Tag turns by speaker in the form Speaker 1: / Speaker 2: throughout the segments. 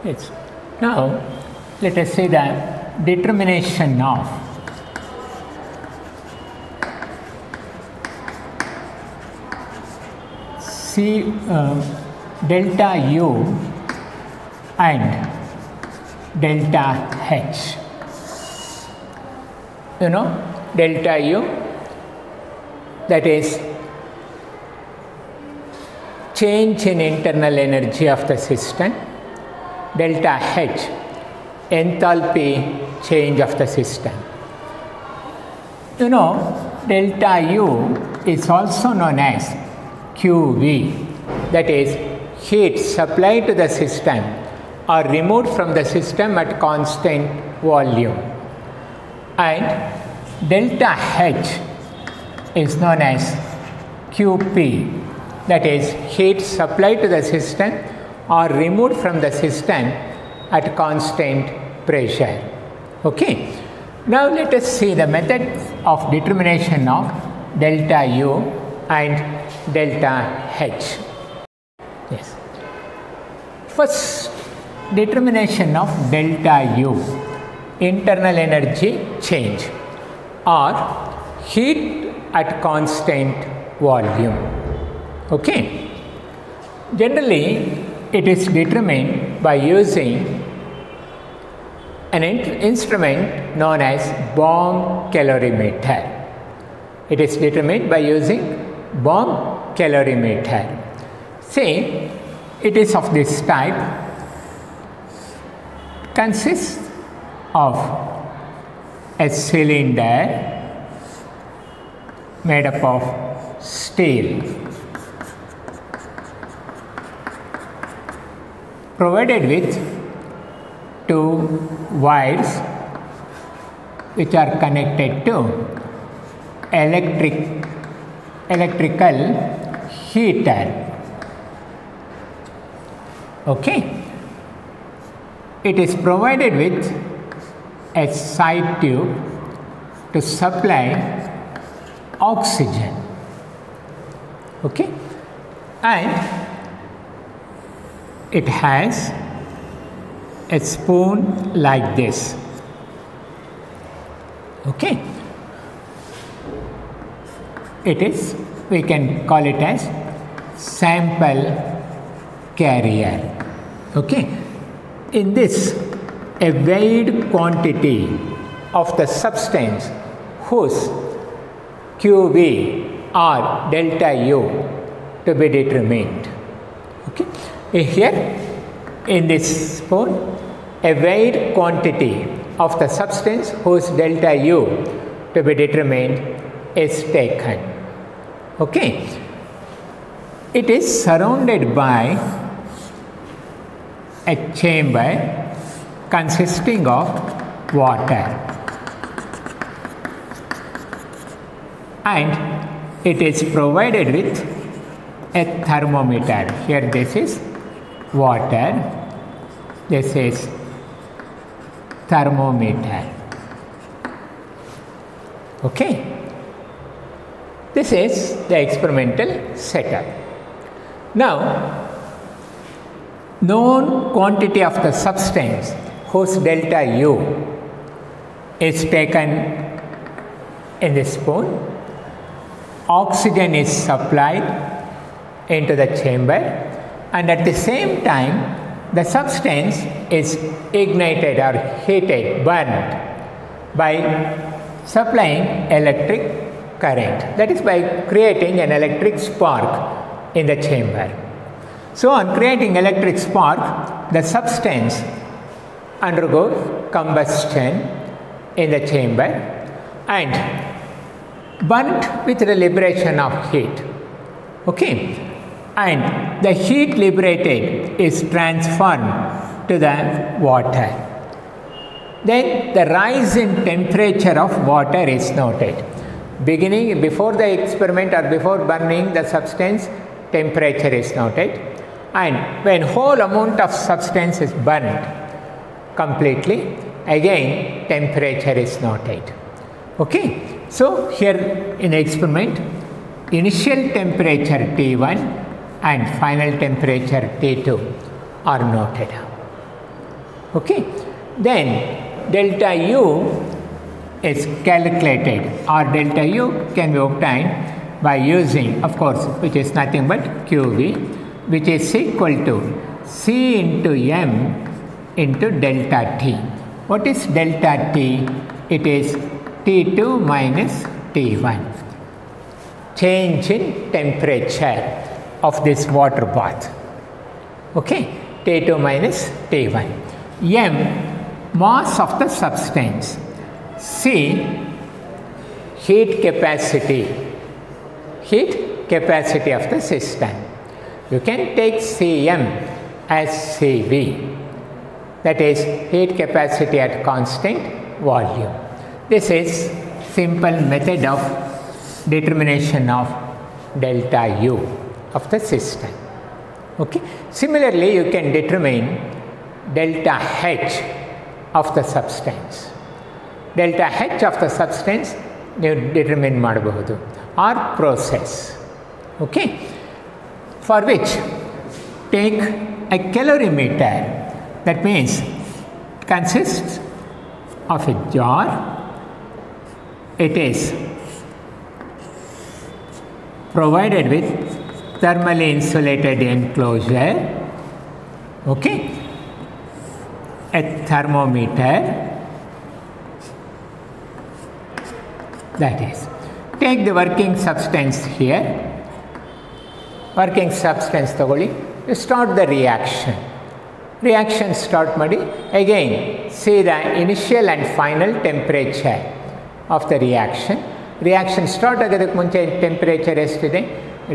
Speaker 1: Yes. Now, let us see the determination of C delta U and delta H. You know, delta U, that is change in internal energy of the system. Delta H, enthalpy change of the system. You know, delta U is also known as QV, that is heat supplied to the system or removed from the system at constant volume. And delta H is known as QP, that is heat supplied to the system or removed from the system at constant pressure. Okay. Now let us see the method of determination of delta U and delta H. Yes. First, determination of delta U, internal energy change or heat at constant volume. Okay. Generally, it is determined by using an instrument known as bomb calorimeter. It is determined by using bomb calorimeter. See, it is of this type, consists of a cylinder made up of steel, provided with two wires which are connected to electrical heater. Okay. It is provided with a side tube to supply oxygen. Okay. And it has a spoon like this. Okay. It is, we can call it as sample carrier. Okay. In this, a weighed quantity of the substance whose QV or delta U to be determined. Okay. Here in this spoon, a weighed quantity of the substance whose delta U to be determined is taken. Okay. It is surrounded by a chamber consisting of water, and it is provided with a thermometer. Here this is water, this is thermometer. Okay. This is the experimental setup. Now, known quantity of the substance whose delta U is taken in the spoon, oxygen is supplied into the chamber, and at the same time the substance is ignited or heated, burned by supplying electric current, that is by creating an electric spark in the chamber. So on creating electric spark, the substance undergoes combustion in the chamber and burnt with the liberation of heat. Okay. And the heat liberated is transformed to the water. Then the rise in temperature of water is noted. Beginning before the experiment or before burning the substance, temperature is noted, and when whole amount of substance is burned completely, again temperature is noted. Okay. So here in the experiment, initial temperature T1 and final temperature T2 are noted. Okay, then delta U is calculated, or delta U can be obtained by using, of course, which is nothing but QV, which is equal to C into M into delta T. What is delta T? It is T2 minus T1. Change in temperature of this water bath. Okay, T2 minus T1. M, mass of the substance. C, heat capacity of the system. You can take Cm as Cv, that is heat capacity at constant volume. This is simple method of determination of delta U of the system. Okay. Similarly, you can determine delta H of the substance. Delta H of the substance you determine ಮಾಡಬಹುದು or process. Okay. For which take a calorimeter, that means it consists of a jar. It is provided with thermally insulated enclosure, okay, a thermometer, that is. Take the working substance here, working substance ತಗೊಳ್ಳಿ, you start the reaction. Reaction start ಮಾಡಿ, again see the initial and final temperature of the reaction. Reaction start ಆಗೋದಕ್ಕೆ ಮುಂಚೆ temperature ಎಷ್ಟಿದೆ,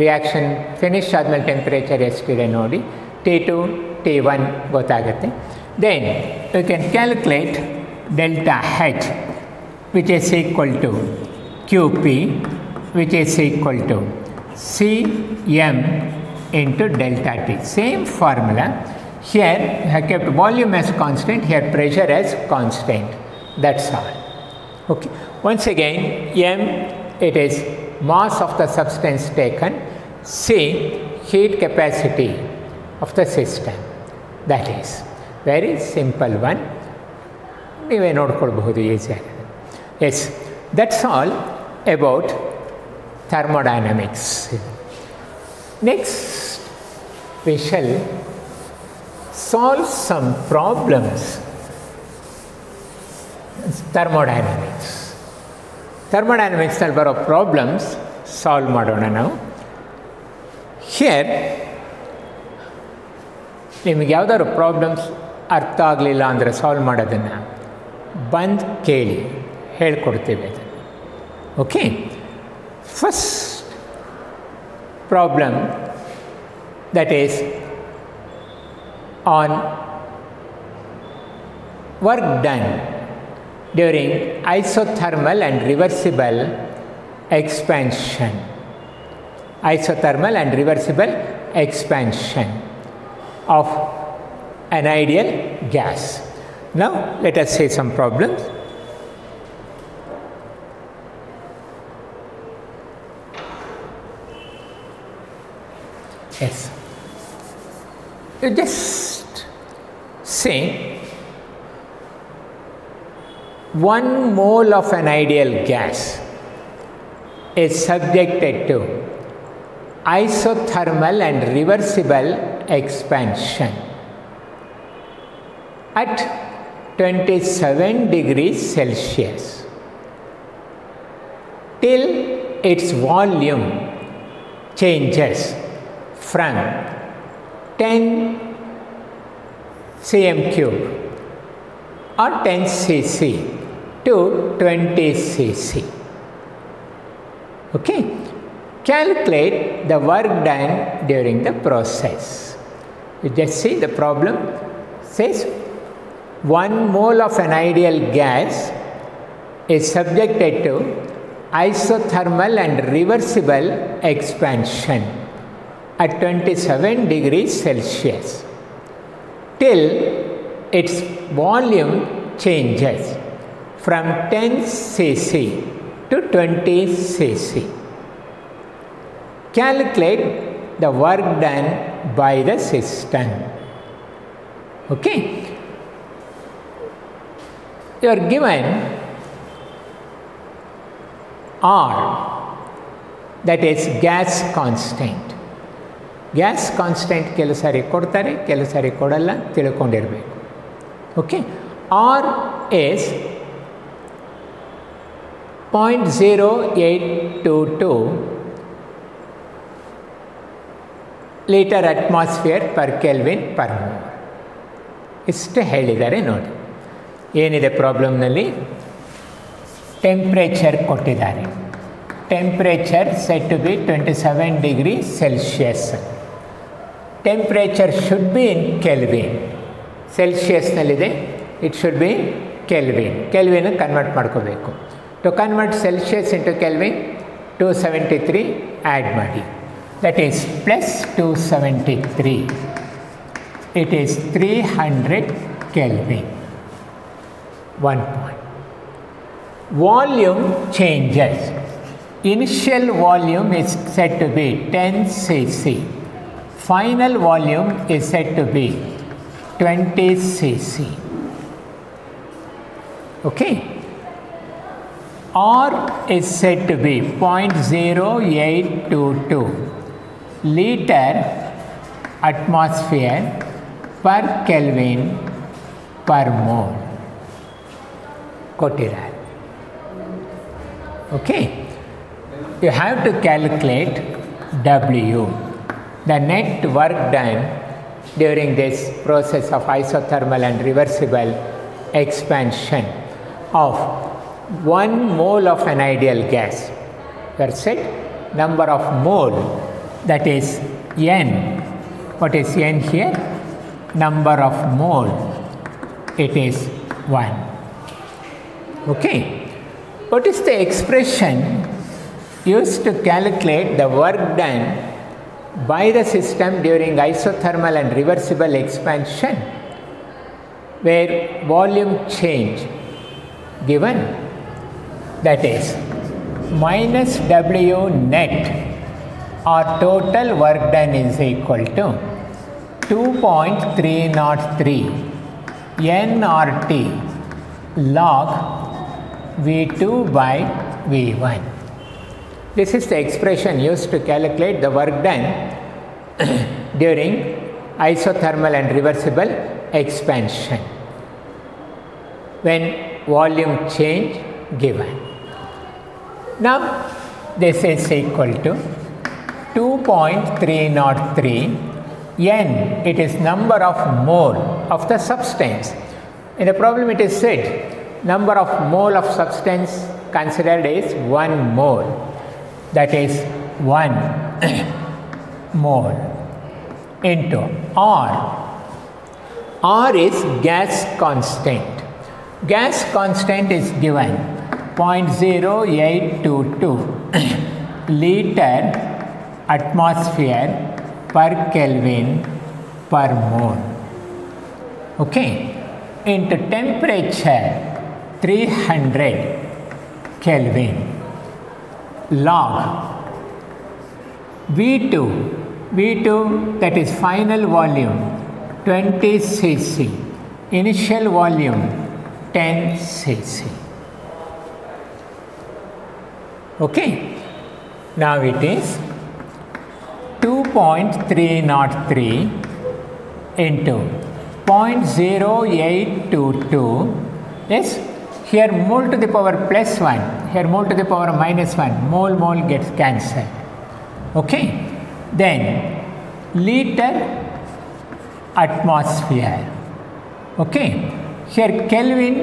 Speaker 1: reaction finish ಆದಮೇಲೆ temperature ಎಷ್ಟಿದೆ ನೋಡಿ, T2 T1 ಗೊತ್ತಾಗುತ್ತೆ. Then you can calculate delta H, which is equal to QP, which is equal to Cm into delta T. Same formula. Here I have kept volume as constant, here pressure as constant. That's all. Okay. Once again, M, it is mass of the substance taken. C, heat capacity of the system. That is very simple one. ನೀವೇ ನೋಡ್ಕೊಳ್ಬಹುದು ಈಸಿಯಾಗಿ. Yes, that's all about thermodynamics. Next, we shall solve some problems. Thermodynamics. Thermodynamics ನಲ್ಲಿ ಬರೋ problems solve ಮಾಡೋಣ ನಾವು. Here ನಿಮಗೆ ಯಾವ್ದಾದ್ರು problems ಅರ್ಥ ಆಗಲಿಲ್ಲ ಅಂದರೆ ಸಾಲ್ವ್ ಮಾಡೋದನ್ನು ಬಂದು ಕೇಳಿ, ಹೇಳ್ಕೊಡ್ತೀವಿ ಅದನ್ನು. Okay, first problem that is on work done during isothermal and reversible expansion. Isothermal and reversible expansion of an ideal gas. Now let us see some problems. Yes. You just say 1 mole of an ideal gas is subjected to isothermal and reversible expansion at 27 degrees Celsius till its volume changes from 10 cm cube or 10 cc to 20 cc. Okay. Calculate the work done during the process. You just see the problem says 1 mole of an ideal gas is subjected to isothermal and reversible expansion at 27 degrees Celsius till its volume changes from 10 cc to 20 cc. Calculate the work done by the system. Okay. you are given R, that is gas constant. Gas constant ಕೆಲವು ಸಾರಿ ಕೊಡ್ತಾರೆ, ಕೆಲವು ಸಾರಿ ಕೊಡಲ್ಲ, ತಿಳ್ಕೊಂಡಿರಬೇಕು. Okay, R is 0.0822 litre atmosphere per kelvin per mole. ಇಷ್ಟು ಹೇಳಿದ್ದಾರೆ ನೋಡಿ. ಏನಿದೆ ಪ್ರಾಬ್ಲಮ್ನಲ್ಲಿ? ಟೆಂಪ್ರೇಚರ್ ಕೊಟ್ಟಿದ್ದಾರೆ. Temperature set to be 27 degree Celsius. Temperature should be in kelvin. ಸೆಲ್ಸಿಯಸ್ನಲ್ಲಿದೆ, it should be kelvin. Kelvin convert ಮಾಡ್ಕೋಬೇಕು. To convert Celsius into kelvin 273 add ಮಾಡಿ. That is plus 273. It is 300 Kelvin. 1 point. Volume changes. Initial volume is said to be 10 cc. Final volume is said to be 20 cc. Okay. R is said to be 0.0822 liter atmosphere per Kelvin per mole. ಕೊಟ್ಟಿದ್ದಾರೆ. Okay, you have to calculate W, the net work done during this process of isothermal and reversible expansion of 1 mole of an ideal gas. We are said number of mole, that is N. What is N here? Number of mole, it is 1. Okay, what is the expression used to calculate the work done by the system during isothermal and reversible expansion where volume change given? That is minus W net or total work done is equal to 2.303 nRT log V2 by V1. This is the expression used to calculate the work done during isothermal and reversible expansion when volume change given. Now this is equal to 2.303 N, it is number of mole of the substance. In the problem it is said number of mole of substance considered is 1 mole, that is 1 mole into R. R is gas constant. Gas constant is given 0.0822 liter atmosphere per Kelvin per mole. Okay, into temperature 300 Kelvin log V2, that is final volume 20 cc, initial volume 10 cc. Okay, now it is 2.303 into 0.0822. Yes, here mole to the power plus 1, here mole to the power minus 1, mole gets cancelled. Okay, then liter atmosphere. Okay, here Kelvin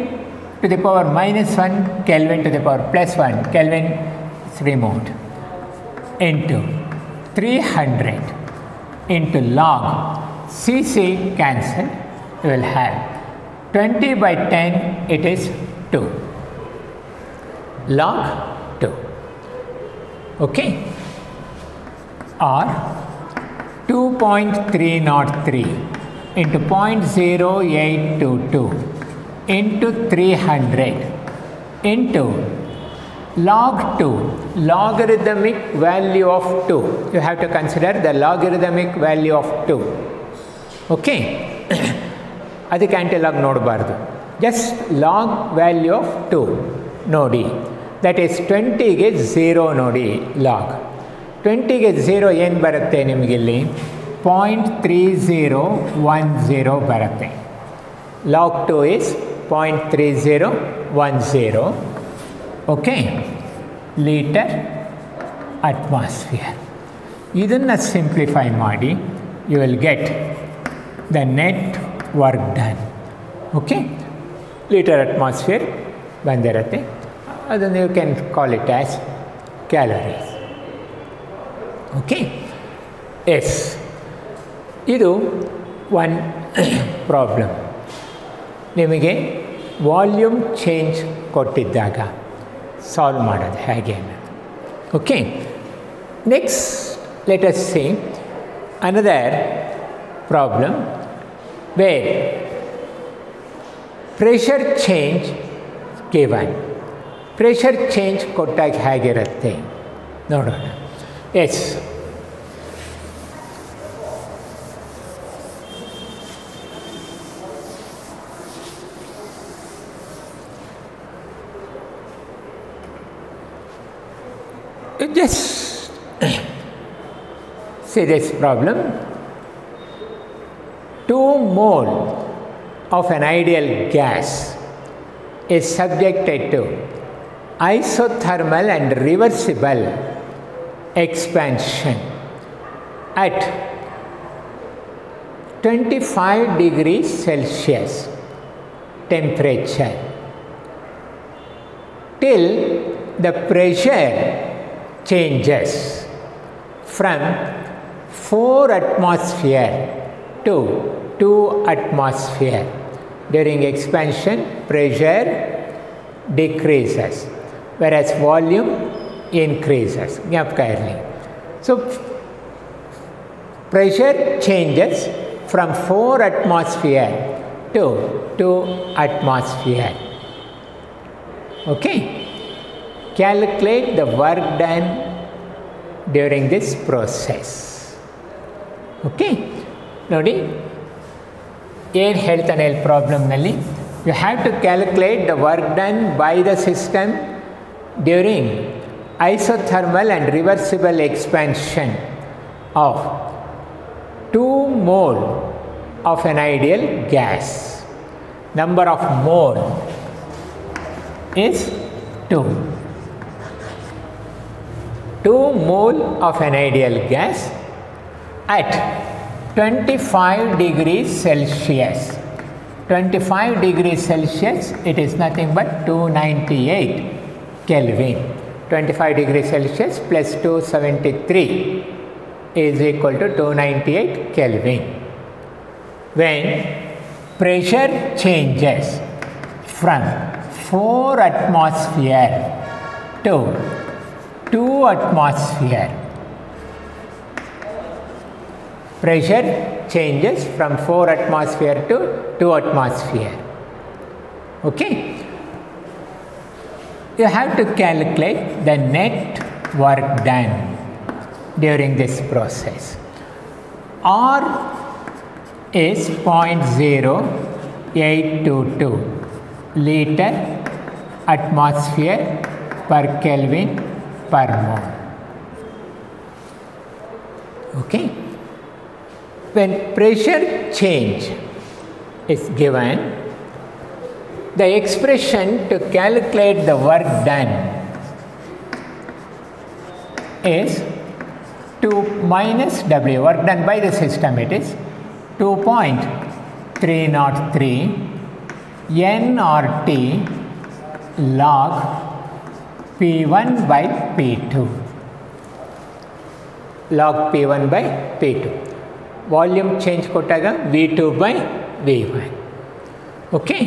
Speaker 1: to the power minus 1, Kelvin to the power plus 1, Kelvin is removed, into 300 into log Cc cancel, you will have 20 by 10, it is 2 log 2. Okay, or 2.303 into 0.0822 into 300 into log 2, logarithmic value of 2. You have to consider the logarithmic value of 2. Okay, ಅದಕ್ಕೆ ಆಂಟಿಲಾಗ್ ನೋಡಬಾರ್ದು. just log value of 2 ನೋಡಿ. that is 20 ಗೆ 0 ನೋಡಿ log. 20 ಗೆ 0 ಏನು ಬರುತ್ತೆ ನಿಮಗಿಲ್ಲಿ 0.3010 ಬರುತ್ತೆ. log 2 is 0.3010. Okay, litre atmosphere. ಇದನ್ನು ಸಿಂಪ್ಲಿಫೈ ಮಾಡಿ you will get the net work done. Okay, litre atmosphere ಬಂದಿರುತ್ತೆ. ಅದನ್ನು you can call it as calories. Okay, yes, ಇದು ಒನ್ ಪ್ರಾಬ್ಲಮ್. ನಿಮಗೆ ವಾಲ್ಯೂಮ್ ಚೇಂಜ್ ಕೊಟ್ಟಿದ್ದಾಗ ಸಾಲ್ವ್ ಮಾಡೋದು ಹೇಗೆ ಅನ್ನೋದು. Okay, next let us see another problem where pressure change given. Pressure change ಕೊಟ್ಟಾಗ ಹೇಗಿರುತ್ತೆ ನೋಡೋಣ. Yes, just see this problem. 2 mole of an ideal gas is subjected to isothermal and reversible expansion at 25 degrees Celsius temperature till the pressure changes from 4 atmosphere to 2 atmosphere. During expansion, pressure decreases whereas volume increases. So pressure changes from 4 atmosphere to 2 atmosphere. Okay, calculate the work done during this process. Okay, ನೋಡಿ ಏನು ಹೇಳ್ತಾನೆ ಇಲ್ಲಿ ಪ್ರಾಬ್ಲಮ್ನಲ್ಲಿ. You have to calculate the work done by the system during isothermal and reversible expansion of 2 mole of an ideal gas. Number of mole is 2. 2 mole of an ideal gas at 25 degrees Celsius. 25 degrees Celsius, it is nothing but 298 Kelvin. 25 degrees Celsius plus 273 is equal to 298 Kelvin. When pressure changes from 4 atmosphere to 2 atmosphere, pressure changes from 4 atmosphere to 2 atmosphere. Okay, you have to calculate the net work done during this process. R is 0.0822 liter atmosphere per Kelvin per mole. Okay, when pressure change is given, the expression to calculate the work done is 2 minus W, work done by the system, it is 2.303 nRT log P1 by P2. Log P1 by P2. Volume change kottaga V2 by V1. Okay,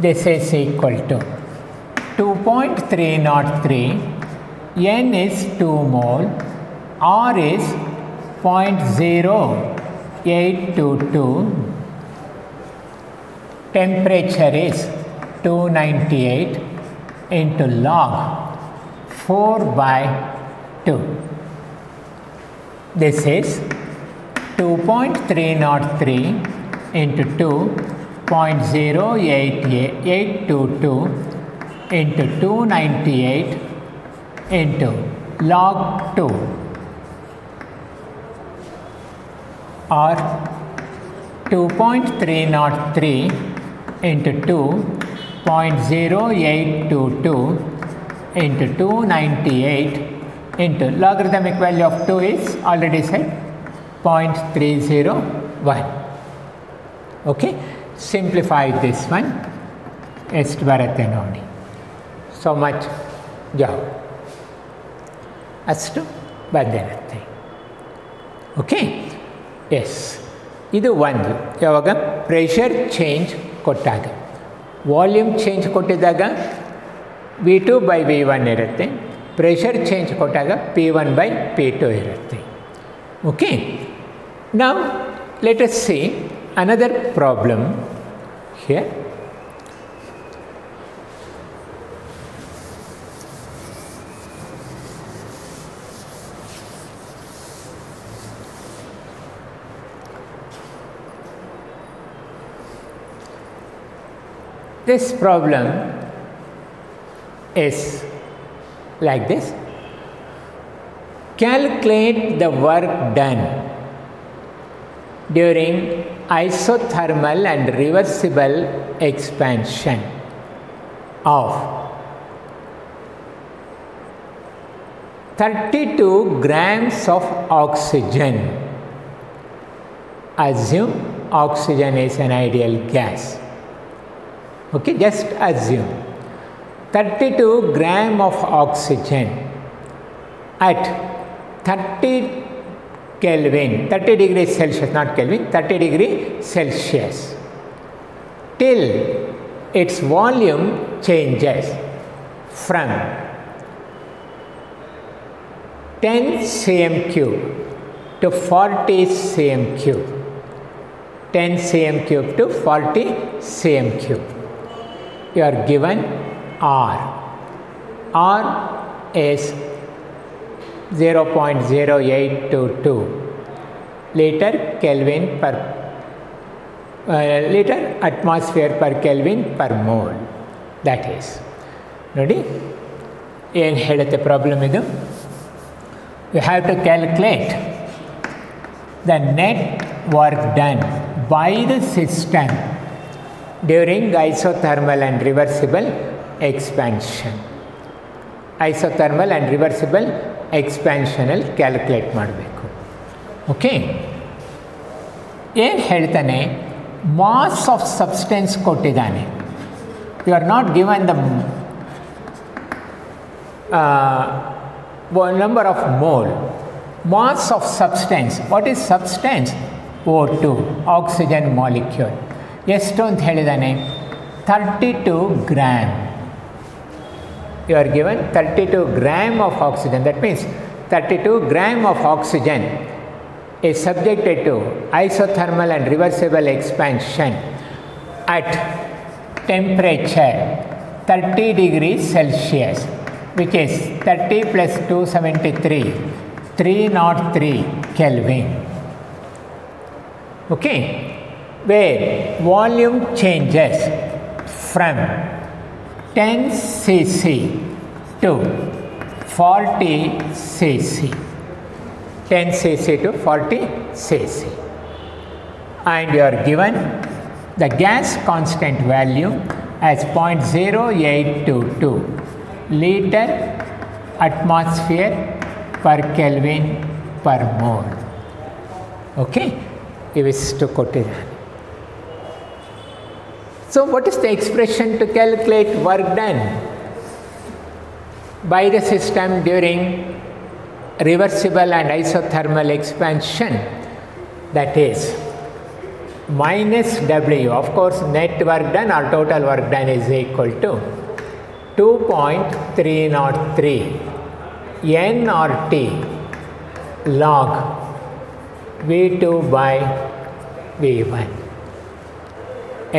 Speaker 1: this is equal to 2.303, N is 2 mole, R is 0.0822, temperature is 298 into log 4 by 2. This is 2.303 into 2 0.0822 into 298 into log 2 or 2.303 into 2.0822 into 298 into logarithmic value of 2 is already said 0.301. Okay, simplify this one. ಎಷ್ಟು ಬರುತ್ತೆ ನೋಡಿ. So much job. ಅಷ್ಟು ಬಂದಿರುತ್ತೆ. Okay, yes, ಇದು ಒಂದು. ಯಾವಾಗ pressure change ಕೊಟ್ಟಾಗ, volume change ಕೊಟ್ಟಿದ್ದಾಗ V2 by V1 ಇರುತ್ತೆ, ಪ್ರೆಷರ್ ಚೇಂಜ್ ಕೊಟ್ಟಾಗ P1 by P2 ಇರುತ್ತೆ. Okay, now let us see another problem here. This problem is like this. Calculate the work done during isothermal and reversible expansion of 32 grams of oxygen. Assume oxygen is an ideal gas. Okay, just assume 32 gram of oxygen at 30 Kelvin, 30 degrees Celsius, not Kelvin, 30 degrees Celsius, till its volume changes from 10 cm cube to 40 cm cube, 10 cm cube to 40 cm cube. You are given R. R is 0.0822 liter Kelvin per liter atmosphere per Kelvin per mole. That is, ನೋಡಿ ಏನು ಹೇಳುತ್ತೆ problem ಇದು. You have to calculate the net work done by the system during isothermal and reversible expansion. Isothermal and reversible expansion ಅಲ್ಲಿ calculate ಮಾಡಬೇಕು. Okay, ಏನು ಹೇಳ್ತಾನೆ, mass of substance ಕೊಟ್ಟಿದ್ದಾನೆ. You are not given the number of mole. Mass of substance. What is substance? O2, oxygen molecule. ಎಷ್ಟು ಅಂತ ಹೇಳಿದ್ದಾನೆ, 32 gram. You are given 32 gram of oxygen. That means 32 gram of oxygen is subjected to isothermal and reversible expansion at temperature 30 degrees Celsius, which is 30 plus 273, 303 Kelvin. Okay, where volume changes from 10 cc to 40 cc, 10 cc to 40 cc, and you are given the gas constant value as 0.0822 liter atmosphere per Kelvin per mole. Okay, ಇವಿಷ್ಟು ಕೊಟ್ಟಿದ್ದಾನೆ. So what is the expression to calculate work done by the system during reversible and isothermal expansion? That is minus W. Of course, net work done or total work done is equal to 2.303 nRT log V2 by V1.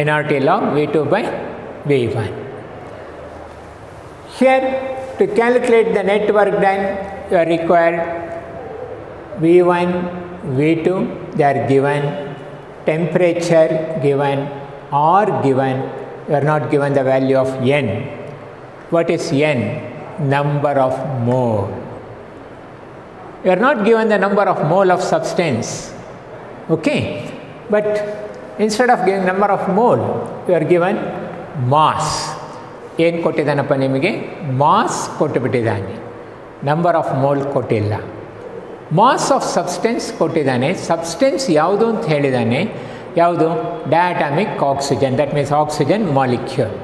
Speaker 1: nRT log V2 by V1. Here, to calculate the net work done, you are required V1, V2, they are given, temperature given, or given, you are not given the value of n. What is n? Number of mole. You are not given the number of mole of substance. Okay, but instead of giving number of mole, you are given mass. ಏನು ಕೊಟ್ಟಿದ್ದಾನಪ್ಪ ನಿಮಗೆ? Mass ಕೊಟ್ಟುಬಿಟ್ಟಿದ್ದಾನೆ, number of mole ಕೊಟ್ಟಿಲ್ಲ. Mass of substance ಕೊಟ್ಟಿದ್ದಾನೆ. Substance ಯಾವುದು ಅಂತ ಹೇಳಿದ್ದಾನೆ. ಯಾವುದು? Diatomic oxygen, that means oxygen molecule.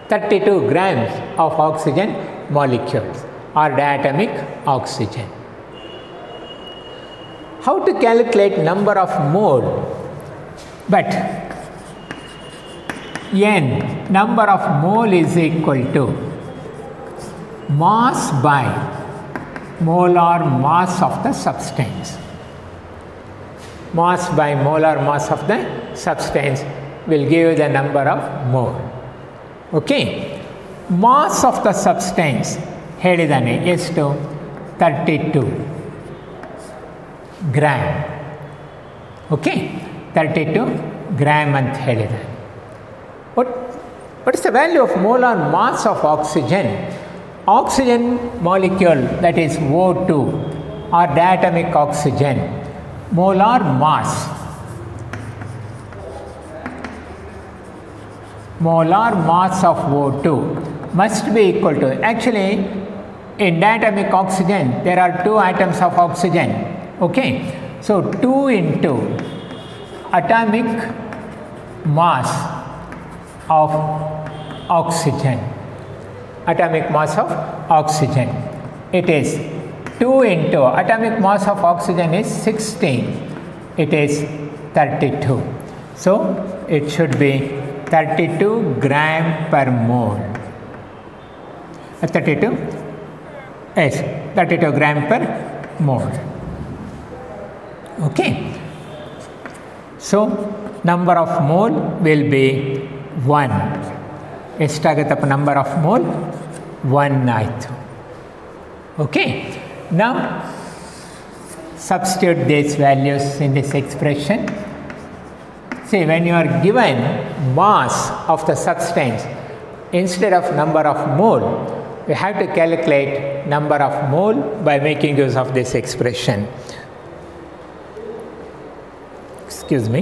Speaker 1: 32 grams of oxygen molecules or diatomic oxygen. How to calculate number of mole? But n, number of mole, is equal to mass by molar mass of the substance. Mass by molar mass of the substance will give you the number of mole. Okay, mass of the substance ಹೇಳಿದಾನೆ ಎಷ್ಟು? 32 gram. Okay, 32 gram ಅಂತ ಹೇಳಿದ್ದಾನೆ. What is the value of molar mass of oxygen? Oxygen molecule, that is O2 or diatomic oxygen, molar mass. Molar mass of O2 must be equal to, actually in diatomic oxygen there are 2 atoms of oxygen. Okay, so 2 into atomic mass of oxygen, atomic mass of oxygen, it is 2 into atomic mass of oxygen is 16, it is 32. So it should be 32 gram per mole. 32, yes, 32 gram per mole. Okay, so number of mole will be 1. ಎಷ್ಟಾಗುತ್ತಪ್ಪ ನಂಬರ್ of ಮೋಲ್? 1 ಆಯಿತು. Okay, now substitute these values in this expression. See, when you are given mass of the substance, instead of number of mole, we have to calculate number of mole by making use of this expression. Excuse me.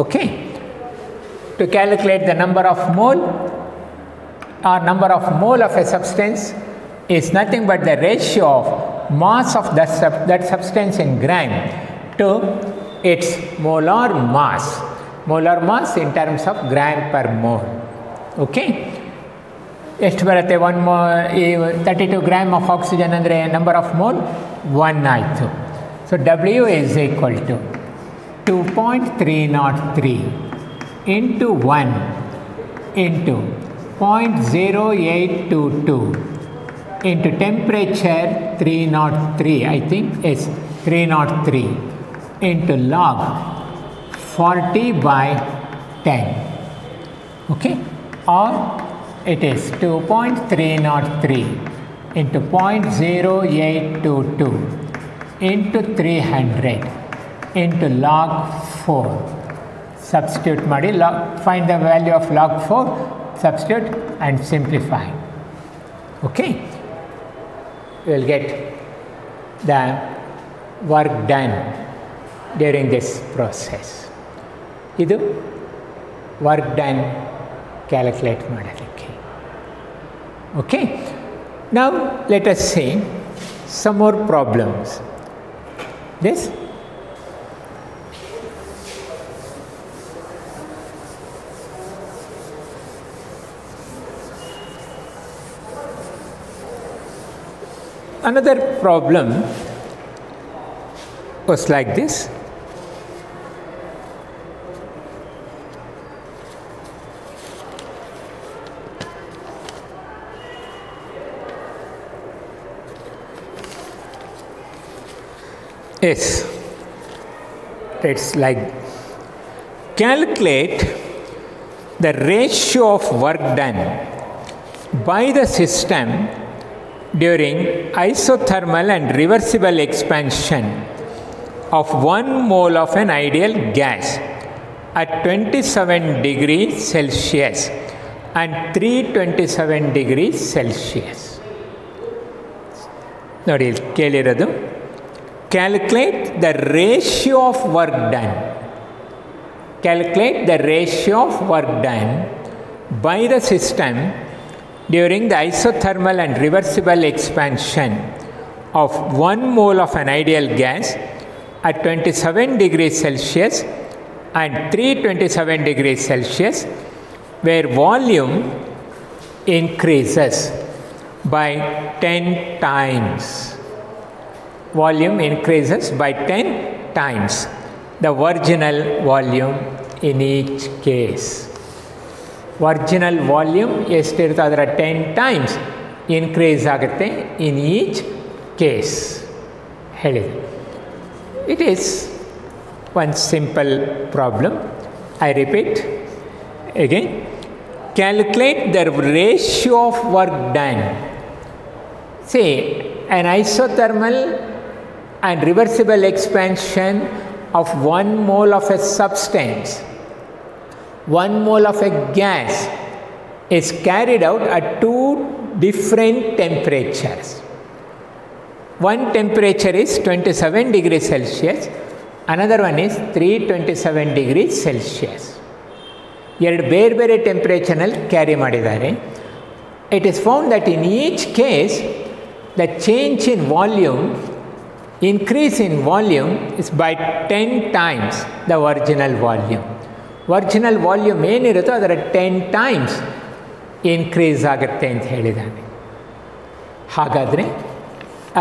Speaker 1: Okay, to calculate the number of mole or number of mole of a substance is nothing but the ratio of mass of that substance in gram to its molar mass. Molar mass in terms of gram per mole. Okay, ಎಷ್ಟು ಬರುತ್ತೆ? 32 gram of oxygen ಅಂದರೆ number of ಮೋಲ್ 1 ಆಯಿತು. So W is equal to 2.303 into 1 into 0.0822 into temperature 303, I think is 303, into log 40 by 10. Okay, or it is 2.303 into 0.0822 into 300 into log 4. Substitute ಮಾಡಿ, find the value of log 4, substitute and simplify. Okay, you will get the work done during this process. ಇದು work done calculate ಮಾಡೋದಕ್ಕೆ. Okay, now let us see some more problems. This another problem was like this. Yes, it's like calculate the ratio of work done by the system during isothermal and reversible expansion of 1 mole of an ideal gas at 27 degrees Celsius and 327 degrees Celsius. ನೋಡಿ ಕೇಳಿರೋದು, calculate the ratio of work done. Calculate the ratio of work done by the system during the isothermal and reversible expansion of 1 mole of an ideal gas at 27 degrees Celsius and 327 degrees Celsius, where volume increases by 10 times. Volume increases by 10 times the original volume in each case. Original volume ಎಷ್ಟಿರುತ್ತೋ ಅದರ 10 times increase ಆಗುತ್ತೆ in each case ಹೇಳಿದೆ. It is one simple problem. I repeat again. Calculate the ratio of work done. See, an isothermal and reversible expansion of 1 mole of a substance, 1 mole of a gas is carried out at 2 different temperatures. One temperature is 27 degrees Celsius, another one is 327 degrees Celsius. ಎರಡು ಬೇರೆ ಬೇರೆ ಟೆಂಪ್ರೇಚರ್ನಲ್ಲಿ carry ಮಾಡಿದ್ದಾರೆ. It is found that in each case the change in volume, increase in volume is by 10 times the original volume. Original volume ಏನಿರುತ್ತೋ ಅದರ 10 times increase ಆಗುತ್ತೆ ಅಂತ ಹೇಳಿದ್ದಾನೆ. ಹಾಗಾದರೆ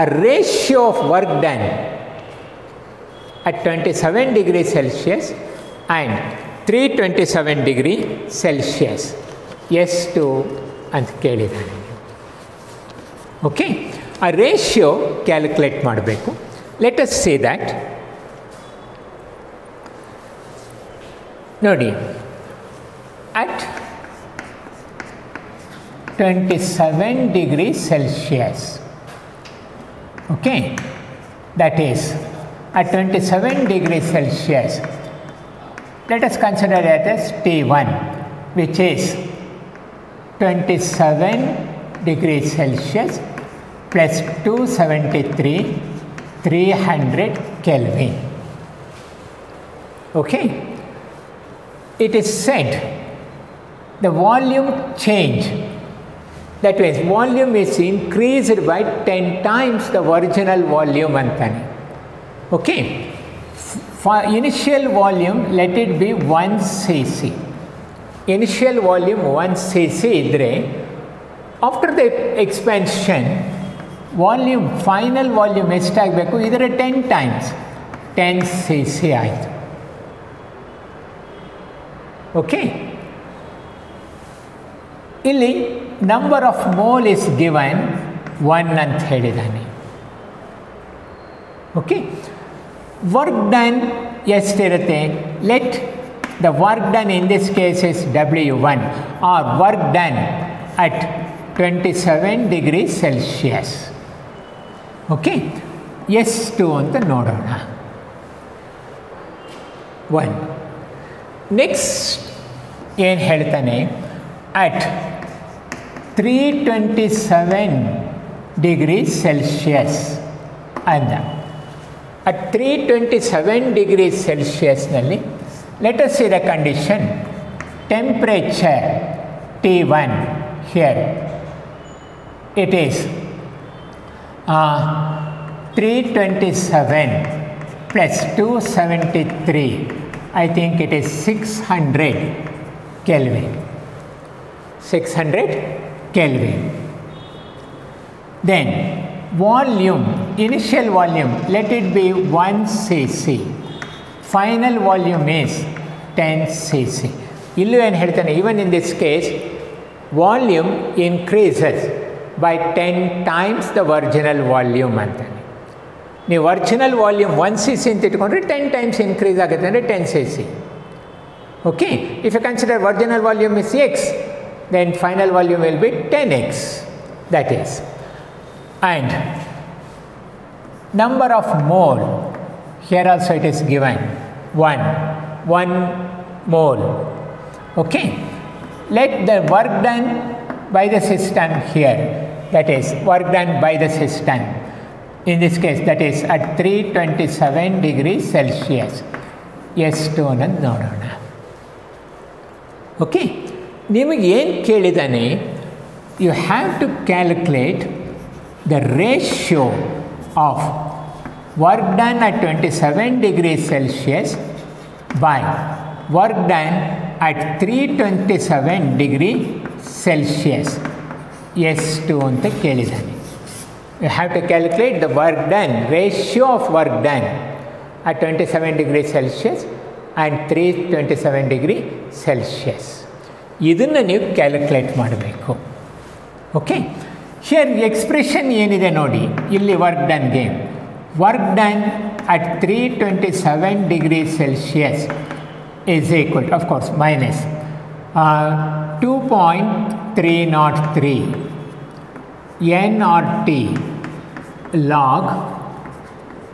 Speaker 1: a ratio of work done at 27 degrees Celsius and 327 degree Celsius ಎಷ್ಟು ಅಂತ ಕೇಳಿದ್ದಾನೆ. Okay, ಆ ratio calculate ಮಾಡಬೇಕು. Let us say that. ನೋಡಿ, at 27 degrees Celsius, okay, that is at 27 degrees Celsius, let us consider it as T1, which is 27 degrees Celsius plus 273, 300 Kelvin. Okay, it is said the volume change, that means volume is increased by 10 times the original volume antane. Okay, for initial volume let it be 1 cc. Initial volume 1 cc idre, after the expansion volume, final volume ಎಷ್ಟಾಗಬೇಕು, ಇದರ 10 times 10 cc ಆಯಿತು. Okay, ಇಲ್ಲಿ number of mole is given 1 ಅಂತ ಹೇಳಿದ್ದಾನೆ. Okay, work done ಎಷ್ಟಿರುತ್ತೆ? Let the work done in this case is W1 or work done at 27 degrees Celsius. Okay, ಎಷ್ಟು ಅಂತ ನೋಡೋಣ. 1. ನೆಕ್ಸ್ಟ್ ಏನು ಹೇಳ್ತಾನೆ? ಅಟ್ 327 degrees Celsius ಅಂದ. ಅಟ್ 327 degrees Celsiusನಲ್ಲಿ let us see the condition. Temperature T1 here, it is 327 plus 273, I think it is 600 Kelvin. 600 Kelvin. Then volume, initial volume, let it be 1 cc. Final volume is 10 cc. ಇಲ್ಲೂ ಏನು ಹೇಳ್ತಾನೆ? even in this case volume increases by 10 times the original volume ಅಂತಾನೆ. ನೀವು original volume 1 cc ಅಂತ ಇಟ್ಕೊಂಡ್ರೆ 10 times increase ಆಗುತ್ತೆ ಅಂದರೆ 10 cc. Okay, if you consider original volume is x, then final volume will be 10x, that is. And number of mole Here also it is given 1 mole. Okay. Let the work done by the system here, that is work done by the system, in this case that is at 327 degrees Celsius. ಎಷ್ಟು ಅನ್ನೋದು ನೋಡೋಣ. Okay, ನಿಮಗೆ ಏನು ಕೇಳಿದಾನೆ, you have to calculate the ratio of work done at 27 degrees Celsius by work done at 327 degree Celsius. ಎಷ್ಟು ಅಂತ ಕೇಳಿದ್ದಾನೆ. You have to calculate the work done, ratio of work done at 27 degree Celsius and 327 degree Celsius. ಇದನ್ನು ನೀವು calculate ಮಾಡಬೇಕು. Okay, here expression ಏನಿದೆ ನೋಡಿ, ಇಲ್ಲಿ work ಡನ್ಗೆ work done at 327 degrees Celsius is equal to, of course, minus 2.303 nRT log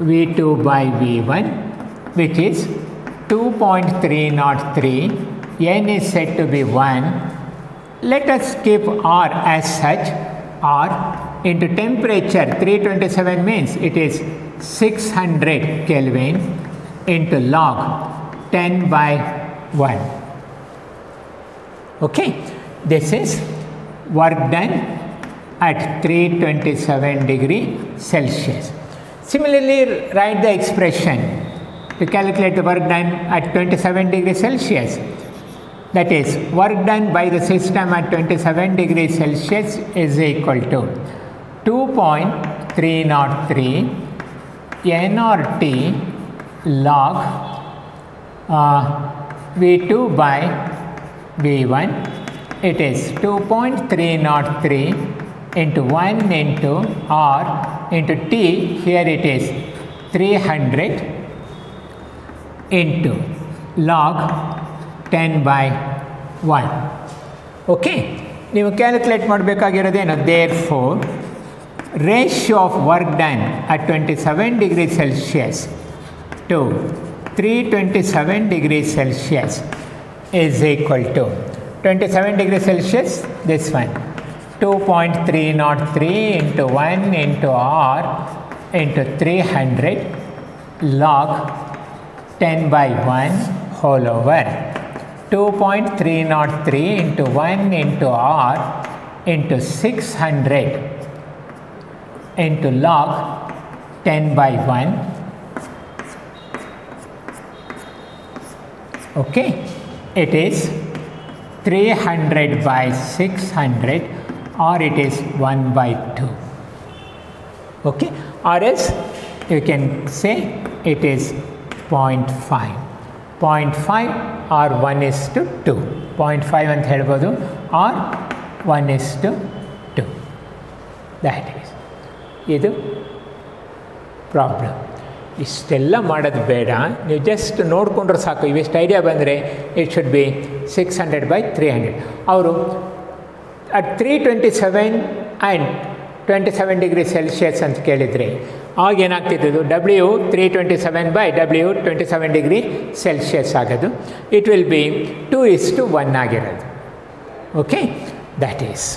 Speaker 1: V2 by V1, which is 2.303. N is said to be 1. Let us keep R as such. R into temperature, 327 means it is 600 Kelvin into log 10 by 1. Okay, this is work done at 327 degree Celsius. Similarly, write the expression to calculate the work done at 27 degree Celsius. That is, work done by the system at 27 degrees Celsius is equal to 2.303 nRT log V2 by V1. It is 2.303 into 1 into R into T. Here it is 300 into log 10 by 1. Okay, ನೀವು calculate ಮಾಡಬೇಕಾಗಿರೋದೇನು, therefore ratio of work done at 27 degrees Celsius to 327 degrees Celsius is equal to 27 degrees Celsius, this one, 2.303 into 1 into R into 300 log 10 by 1 whole over 2.303 into 1 into R into 600 into log 10 by 1. Okay, it is 300 by 600 or it is 1 by 2. Okay, or else you can say it is 0.5. 0.5 or 1:2. 0.5 ಅಂತ ಹೇಳ್ಬೋದು or 1:2. That is. ಇದು problem. ಇಷ್ಟೆಲ್ಲ ಮಾಡೋದು ಬೇಡ, ನೀವು just ನೋಡಿಕೊಂಡ್ರೆ ಸಾಕು. ಇವಿಷ್ಟು ಐಡಿಯಾ ಬಂದರೆ ಇಟ್ ಶುಡ್ ಬಿ 600 by 300. ಅವರು ಅಟ್ 327 ಆ್ಯಂಡ್ 27 ಡಿಗ್ರಿ ಸೆಲ್ಸಿಯಸ್ ಅಂತ ಕೇಳಿದರೆ ಆಗೇನಾಗ್ತಿದ್ದು W 327 by W 27 degree Celsius ಆಗೋದು. ಇಟ್ ವಿಲ್ ಬಿ 2:1 ಆಗಿರೋದು. Okay, that is